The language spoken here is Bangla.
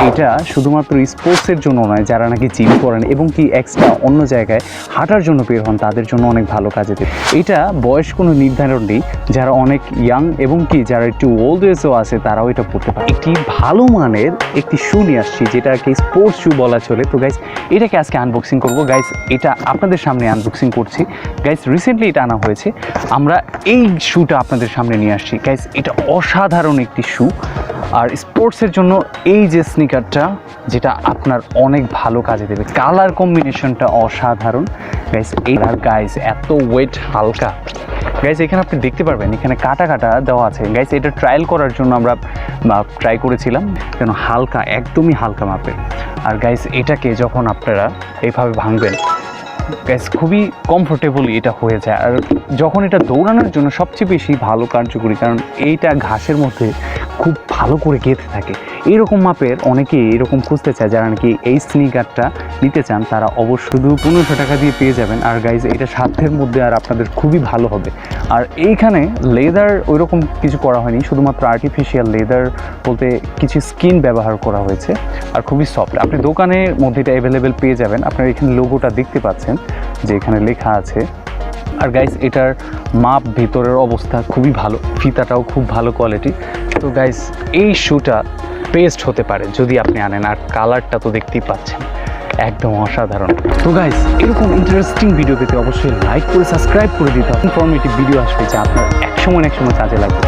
এটা শুধুমাত্র স্পোর্টসের জন্য নয়, যারা নাকি জিম করেন এবং কি এক্সট্রা অন্য জায়গায় হাঁটার জন্য বের হন তাদের জন্য অনেক ভালো কাজে দেবে। এটা বয়স কোনো নির্ধারণ নেই, যারা অনেক ইয়াং এবং কি যারা একটু ওল্ড এজও আছে তারাও এটা পড়তে পারে। একটি ভালো মানের একটি শু নিয়ে আসছি যেটাকে স্পোর্টস শু বলা চলে। তো গাইস এটাকে আজকে আনবক্সিং করবো। গাইস এটা আপনাদের সামনে আনবক্সিং করছি। গাইস রিসেন্টলি এটা আনা হয়েছে, আমরা এই শুটা আপনাদের সামনে নিয়ে আসছি। গাইস এটা অসাধারণ একটি শু, আর স্পোর্টসের জন্য এই যে স্নিকারটা যেটা আপনার অনেক ভালো কাজে দেবে। কালার কম্বিনেশনটা অসাধারণ গাইস। আর গাইস এত ওয়েট হালকা গাইস, এখানে আপনি দেখতে পারবেন এখানে কাটা কাটা দেওয়া আছে। গাইস এটা ট্রায়াল করার জন্য আমরা ট্রাই করেছিলাম, কেন হালকা, একদমই হালকা মাপের। আর গাইস এটাকে যখন আপনারা এইভাবে ভাঙবেন গাইস খুবই কমফোর্টেবলি এটা হয়ে যায়। আর যখন এটা দৌড়ানোর জন্য সবচেয়ে বেশি ভালো কার্যকরী, কারণ এইটা ঘাসের মধ্যে খুব ভালো করে গেঁথে থাকে। এইরকম মাপের অনেকেই এরকম খুঁজতে চায়, যারা নাকি এই স্নিকারটা নিতে চান তারা অবশ্যই শুধু 1500 টাকা দিয়ে পেয়ে যাবেন। আর গাইজ এটা সাধ্যের মধ্যে আর আপনাদের খুবই ভালো হবে। আর এইখানে লেদার ওইরকম কিছু করা হয়নি, শুধুমাত্র আর্টিফিশিয়াল লেদার বলতে কিছু স্কিন ব্যবহার করা হয়েছে, আর খুবই সফট। আপনি দোকানের মধ্যে এটা অ্যাভেলেবেল পেয়ে যাবেন। আপনারা এখানে লোগোটা দেখতে পাচ্ছেন যে এখানে লেখা আছে। আর গাইস এটার মাপ, ভিতরের অবস্থা খুবই ভালো, ফিতাটাও খুব ভালো কোয়ালিটি। তো গাইস এই শুটা বেস্ট হতে পারে যদি আপনি আনেন। আর কালারটা তো দেখতেই পাচ্ছেন, একদম অসাধারণ। তো গাইস এরকম ইন্টারেস্টিং ভিডিও পেতে অবশ্যই লাইক করে সাবস্ক্রাইব করে দিতে হবে। ইনফরমেটিভ ভিডিও আসবে যা আপনার এক সময় কাজে লাগবে।